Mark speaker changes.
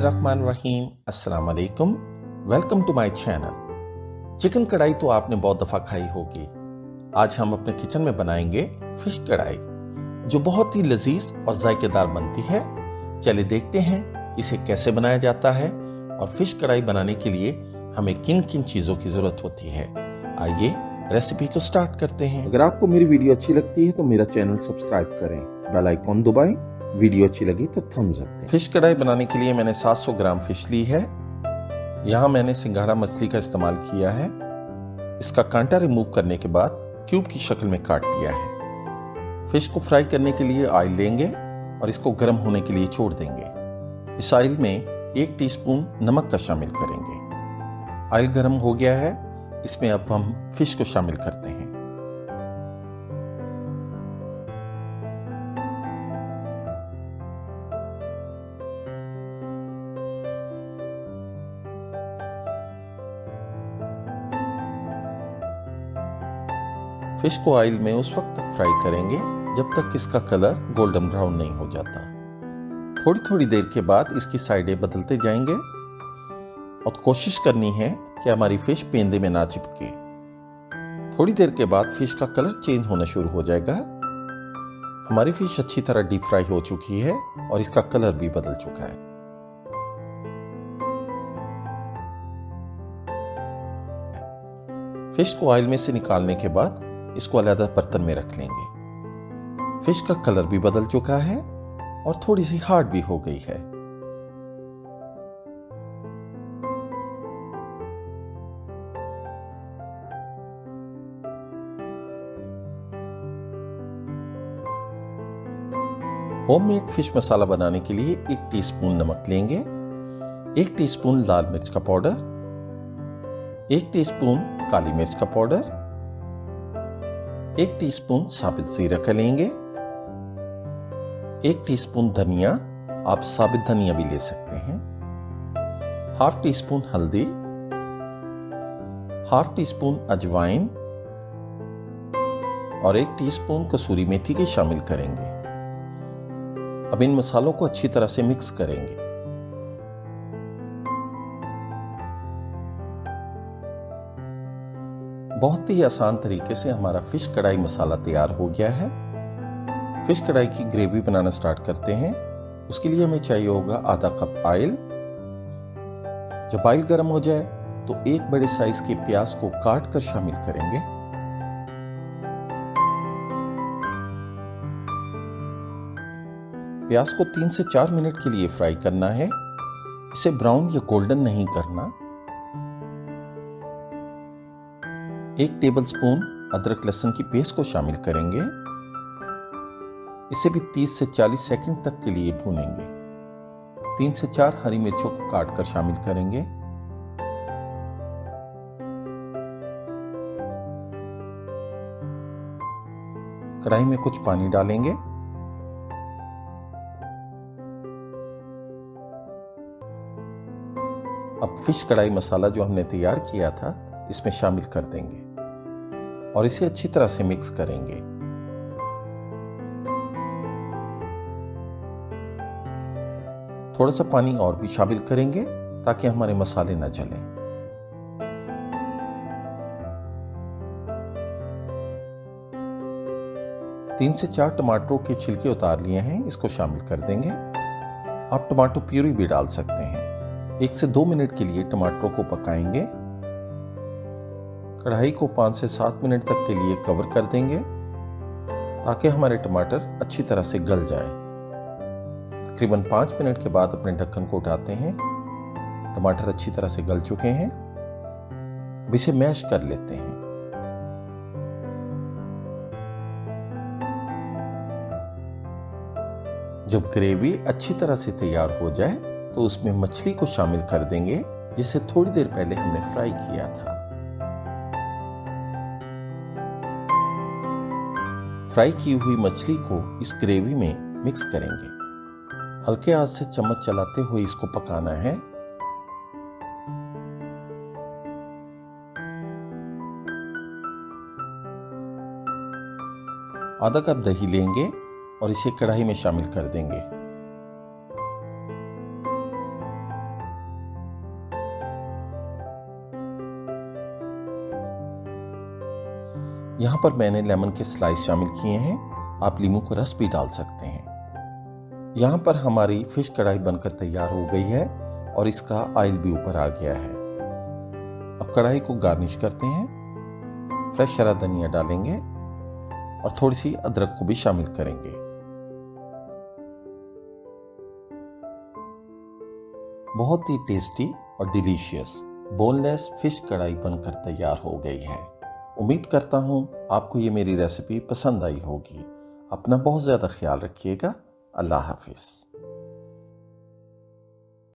Speaker 1: बिस्मिल्लाहिर्रहमानिर्रहीम। अस्सलाम वालेकुम। Welcome to my channel. Chicken kadai तो आपने बहुत दफ़ा खाई होगी। आज हम अपने किचन में बनाएंगे फिश कढ़ाई, जो बहुत ही लजीज और जायकेदार बनती है। चलिए देखते हैं इसे कैसे बनाया जाता है और फिश कढ़ाई बनाने के लिए हमें किन किन चीज़ों की ज़रूरत होती है। आइए रेसिपी को स्टार्ट करते हैं। अगर आपको मेरी वीडियो अच्छी लगती है तो मेरा चैनल सब्सक्राइब करें, बेल आइकॉन दबाएं। वीडियो अच्छी लगी तो थम्स अप दें। फिश कढ़ाई बनाने के लिए मैंने 700 ग्राम फिश ली है। यहाँ मैंने सिंघाड़ा मछली का इस्तेमाल किया है। इसका कांटा रिमूव करने के बाद क्यूब की शक्ल में काट लिया है। फिश को फ्राई करने के लिए ऑयल लेंगे और इसको गर्म होने के लिए छोड़ देंगे। इस ऑयल में 1 टीस्पून नमक का शामिल करेंगे। ऑयल गर्म हो गया है, इसमें अब हम फिश को शामिल करते हैं। फिश को ऑयल में उस वक्त तक फ्राई करेंगे जब तक इसका कलर गोल्डन ब्राउन नहीं हो जाता। थोड़ी थोड़ी देर के बाद इसकी साइडें बदलते जाएंगे और कोशिश करनी है कि हमारी फिश पेंदे में ना चिपके। थोड़ी देर के बाद फिश का कलर चेंज होना शुरू हो जाएगा। हमारी फिश अच्छी तरह डीप फ्राई हो चुकी है और इसका कलर भी बदल चुका है। फिश को ऑयल में से निकालने के बाद इसको अलग बर्तन में रख लेंगे। फिश का कलर भी बदल चुका है और थोड़ी सी हार्ड भी हो गई है। होममेड फिश मसाला बनाने के लिए 1 टीस्पून नमक लेंगे, 1 टीस्पून लाल मिर्च का पाउडर, 1 टीस्पून काली मिर्च का पाउडर, 1 टीस्पून साबित जीरा का लेंगे, 1 टीस्पून धनिया, आप साबित धनिया भी ले सकते हैं, ½ टीस्पून हल्दी, ½ टीस्पून अजवाइन और 1 टीस्पून कसूरी मेथी के शामिल करेंगे। अब इन मसालों को अच्छी तरह से मिक्स करेंगे। बहुत ही आसान तरीके से हमारा फिश कढ़ाई मसाला तैयार हो गया है। फिश कढ़ाई की ग्रेवी बनाना स्टार्ट करते हैं। उसके लिए हमें चाहिए होगा आधा कप ऑयल। जब ऑयल गर्म हो जाए तो 1 बड़े साइज के प्याज को काट कर शामिल करेंगे। प्याज को 3 से 4 मिनट के लिए फ्राई करना है। इसे ब्राउन या गोल्डन नहीं करना। 1 टेबलस्पून अदरक लहसुन की पेस्ट को शामिल करेंगे। इसे भी 30 से 40 सेकंड तक के लिए भूनेंगे। 3 से 4 हरी मिर्चों को काटकर शामिल करेंगे। कढ़ाई में कुछ पानी डालेंगे। अब फिश कढ़ाई मसाला जो हमने तैयार किया था इसमें शामिल कर देंगे और इसे अच्छी तरह से मिक्स करेंगे। थोड़ा सा पानी और भी शामिल करेंगे ताकि हमारे मसाले न जलें। तीन से 4 टमाटरों के छिलके उतार लिए हैं, इसको शामिल कर देंगे। आप टमाटो प्यूरी भी डाल सकते हैं। 1 से 2 मिनट के लिए टमाटरों को पकाएंगे। कढ़ाई को 5 से 7 मिनट तक के लिए कवर कर देंगे ताकि हमारे टमाटर अच्छी तरह से गल जाए। तकरीबन 5 मिनट के बाद अपने ढक्कन को उठाते हैं। टमाटर अच्छी तरह से गल चुके हैं। अब इसे मैश कर लेते हैं। जब ग्रेवी अच्छी तरह से तैयार हो जाए तो उसमें मछली को शामिल कर देंगे जिसे थोड़ी देर पहले हमने फ्राई किया था। फ्राई की हुई मछली को इस ग्रेवी में मिक्स करेंगे। हल्के आंच से चम्मच चलाते हुए इसको पकाना है। आधा कप दही लेंगे और इसे कढ़ाई में शामिल कर देंगे। यहाँ पर मैंने लेमन के स्लाइस शामिल किए हैं, आप नींबू का रस भी डाल सकते हैं। यहाँ पर हमारी फिश कढ़ाई बनकर तैयार हो गई है और इसका ऑयल भी ऊपर आ गया है। अब कढ़ाई को गार्निश करते हैं, फ्रेश हरा धनिया डालेंगे और थोड़ी सी अदरक को भी शामिल करेंगे। बहुत ही टेस्टी और डिलीशियस बोनलेस फिश कढ़ाई बनकर तैयार हो गई है। उम्मीद करता हूँ आपको ये मेरी रेसिपी पसंद आई होगी। अपना बहुत ज़्यादा ख्याल रखिएगा। अल्लाह हाफिज़।